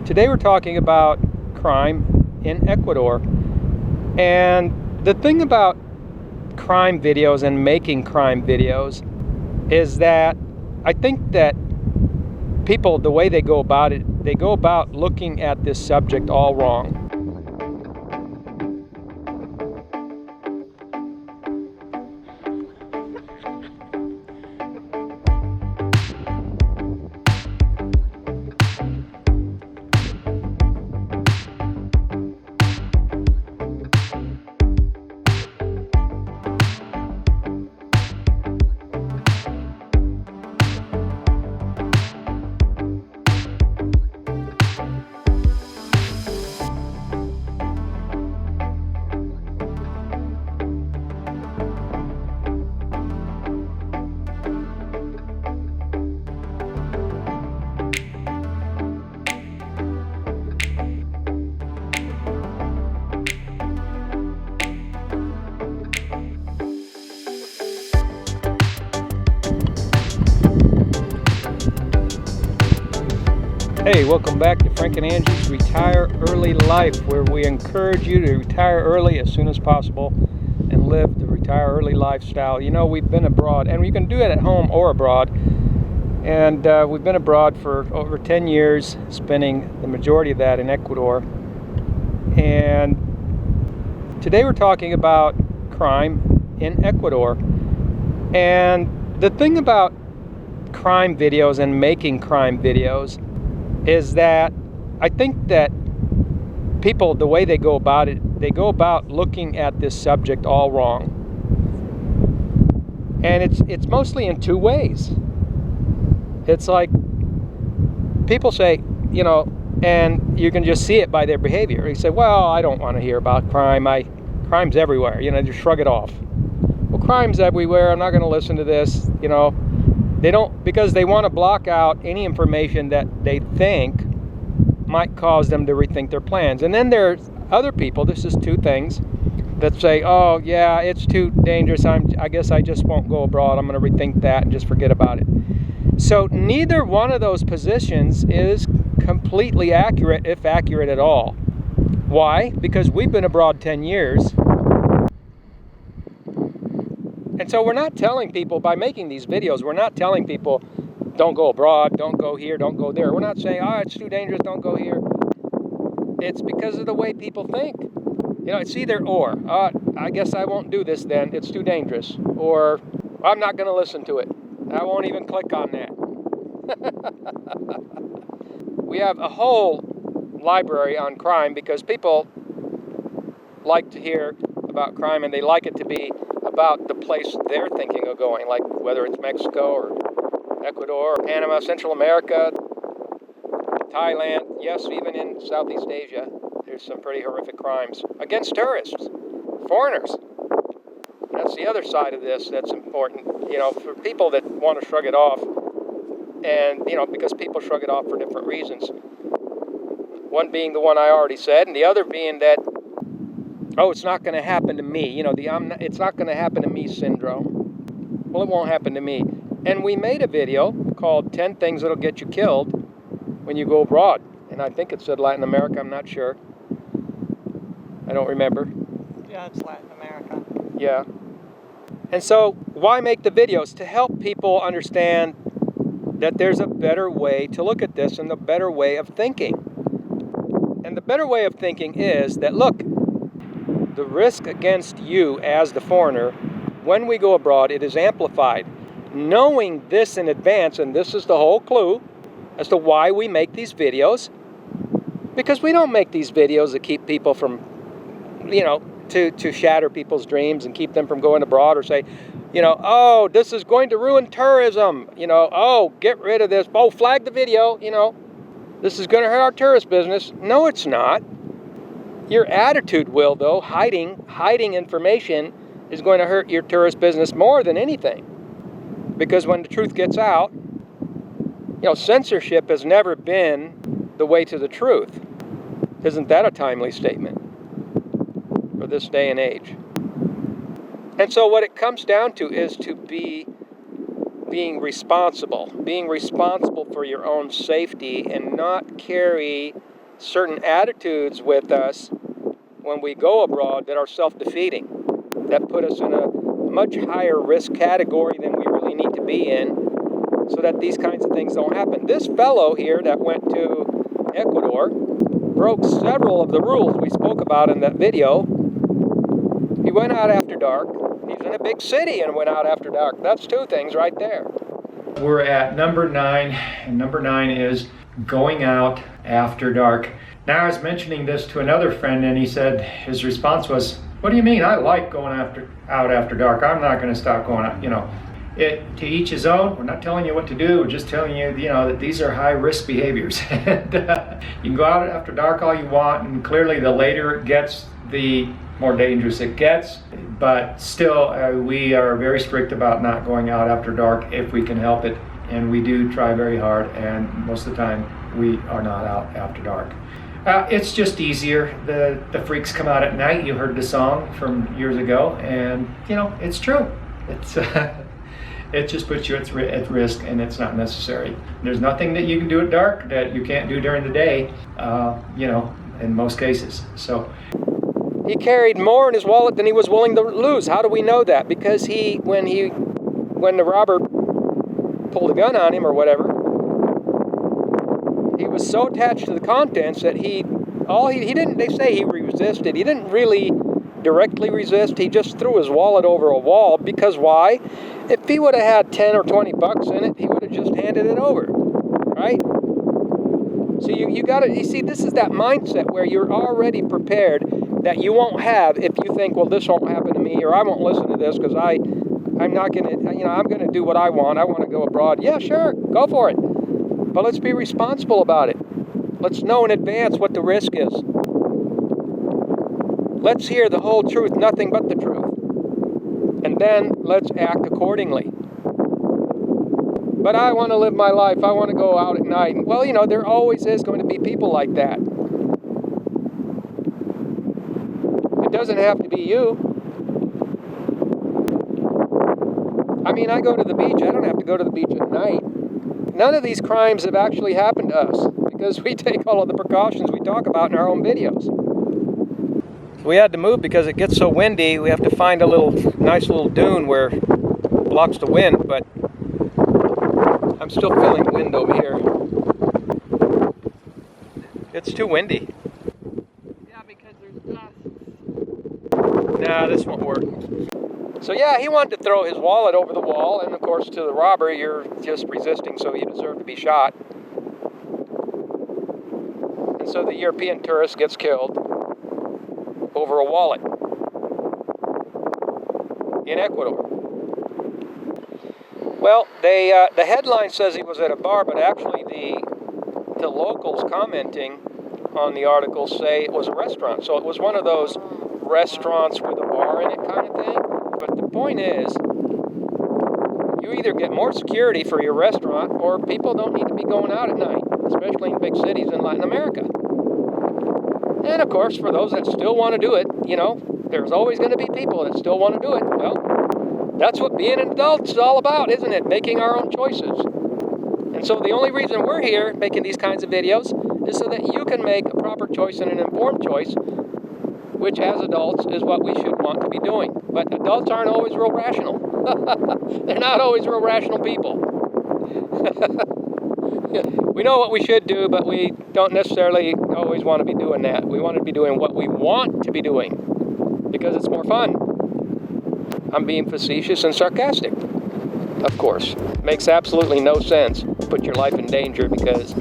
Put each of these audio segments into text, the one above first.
Today we're talking about crime in Ecuador. And the thing about crime videos and making crime videos is that I think that people, the way they go about it, they go about looking at this subject all wrong. Hey, welcome back to Frank and Angie's Retire Early Life, where we encourage you to retire early as soon as possible and live the retire early lifestyle. You know, we've been abroad, and you can do it at home or abroad. And we've been abroad for over 10 years, spending the majority of that in Ecuador. And today we're talking about crime in Ecuador. And the thing about crime videos and making crime videos is that I think that people, the way they go about it, they go about looking at this subject all wrong. And it's mostly in two ways. It's like people say, you know, and you can just see it by their behavior. You say, well, I don't want to hear about crime. Crime's everywhere. You know, just shrug it off. Well, crime's everywhere. I'm not going to listen to this, you know. They don't, because they want to block out any information that they think might cause them to rethink their plans. And then there's other people, this is two things, that say, oh yeah, it's too dangerous, I guess I just won't go abroad, I'm going to rethink that and just forget about it. So neither one of those positions is completely accurate, if accurate at all. Why? Because we've been abroad 10 years. And so we're not telling people, by making these videos, we're not telling people, don't go abroad, don't go here, don't go there. We're not saying, oh, it's too dangerous, don't go here. It's because of the way people think. You know, it's either or. I guess I won't do this then, it's too dangerous. Or, I'm not going to listen to it. I won't even click on that. We have a whole library on crime because people like to hear about crime, and they like it to be about the place they're thinking of going, like whether it's Mexico or Ecuador or Panama, Central America, Thailand, yes, even in Southeast Asia, there's some pretty horrific crimes against tourists, foreigners. That's the other side of this that's important, you know, for people that want to shrug it off, and, you know, because people shrug it off for different reasons. One being the one I already said, and the other being that, oh, it's not going to happen to me. You know, it's not going to happen to me syndrome. Well, it won't happen to me. And we made a video called 10 Things That'll Get You Killed When You Go Abroad. And I think it said Latin America, I'm not sure. I don't remember. Yeah, it's Latin America. Yeah. And so, why make the videos? To help people understand that there's a better way to look at this and a better way of thinking. And the better way of thinking is that, look, the risk against you as the foreigner, when we go abroad, it is amplified. Knowing this in advance, and this is the whole clue as to why we make these videos, because we don't make these videos to keep people from, you know, to shatter people's dreams and keep them from going abroad, or say, you know, oh, this is going to ruin tourism, you know, oh, get rid of this, oh, flag the video, you know, this is going to hurt our tourist business. No, it's not. Your attitude will, though. Hiding information is going to hurt your tourist business more than anything. Because when the truth gets out, you know, censorship has never been the way to the truth. Isn't that a timely statement for this day and age? And so what it comes down to is to be being responsible for your own safety and not carry certain attitudes with us when we go abroad that are self-defeating, that put us in a much higher risk category than we really need to be in, so that these kinds of things don't happen. This fellow here that went to Ecuador broke several of the rules we spoke about in that video. He went out after dark. He's in a big city and went out after dark. That's two things right there. We're at number 9, and number 9 is going out after dark. Now, I was mentioning this to another friend, and he said, his response was, "What do you mean? I like going out after dark. I'm not going to stop going out." To each his own. We're not telling you what to do. We're just telling you, that these are high risk behaviors. And you can go out after dark all you want, and clearly the later it gets, the more dangerous it gets. But still, we are very strict about not going out after dark if we can help it. And we do try very hard, and most of the time we are not out after dark. It's just easier. The freaks come out at night. You heard the song from years ago, and it's true. It's it just puts you at risk, and it's not necessary. There's nothing that you can do at dark that you can't do during the day. In most cases. So he carried more in his wallet than he was willing to lose. How do we know that? Because when the robber pulled a gun on him or whatever, he was so attached to the contents that he didn't, they say he resisted. He didn't really directly resist. He just threw his wallet over a wall. Because why? If he would have had 10 or 20 bucks in it, he would have just handed it over, right? So you see, this is that mindset where you're already prepared that you won't have if you think, well, this won't happen to me, or I won't listen to this because I'm not going to, I'm going to do what I want. I want to go abroad. Yeah, sure, go for it. But let's be responsible about it. Let's know in advance what the risk is. Let's hear the whole truth, nothing but the truth. And then let's act accordingly. But I want to live my life. I want to go out at night. Well, there always is going to be people like that. It doesn't have to be you. I mean, I go to the beach. I don't have to go to the beach at night. None of these crimes have actually happened to us because we take all of the precautions we talk about in our own videos. We had to move because it gets so windy. We have to find a nice little dune where it blocks the wind, but I'm still feeling wind over here. It's too windy. Yeah, because there's dust. Nah, this won't work. So yeah, he wanted to throw his wallet over the wall, and of course to the robber, you're just resisting, so you deserve to be shot. And so the European tourist gets killed over a wallet in Ecuador. Well, the headline says he was at a bar, but actually the locals commenting on the article say it was a restaurant. So it was one of those restaurants with a bar in it kind of thing. But the point is, you either get more security for your restaurant, or people don't need to be going out at night, especially in big cities in Latin America. And of course, for those that still want to do it, there's always going to be people that still want to do it. Well, that's what being an adult is all about, isn't it? Making our own choices. And so the only reason we're here making these kinds of videos is so that you can make a proper choice and an informed choice, which as adults is what we should want to be doing. But adults aren't always real rational. They're not always real rational people. We know what we should do, but we don't necessarily always want to be doing that. We want to be doing what we want to be doing because it's more fun. I'm being facetious and sarcastic, of course. It makes absolutely no sense. Put your life in danger because,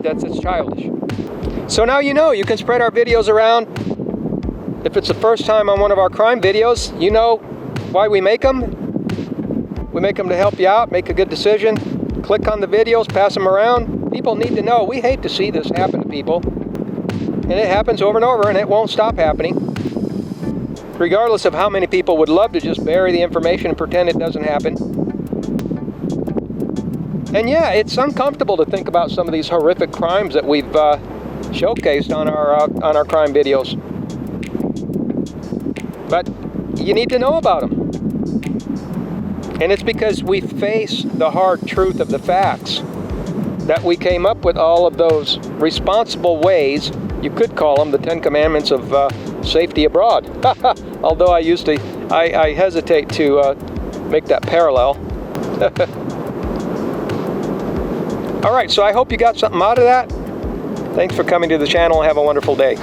that's childish. So now you can spread our videos around. If it's the first time on one of our crime videos, you know why we make them. We make them to help you out, make a good decision. Click on the videos, pass them around. People need to know. We hate to see this happen to people. And it happens over and over, and it won't stop happening. Regardless of how many people would love to just bury the information and pretend it doesn't happen. And yeah, it's uncomfortable to think about some of these horrific crimes that we've showcased on our crime videos. But you need to know about them. And it's because we face the hard truth of the facts. that we came up with all of those responsible ways. You could call them the 10 Commandments of safety abroad. Although I hesitate to make that parallel. All right, so I hope you got something out of that. Thanks for coming to the channel. Have a wonderful day.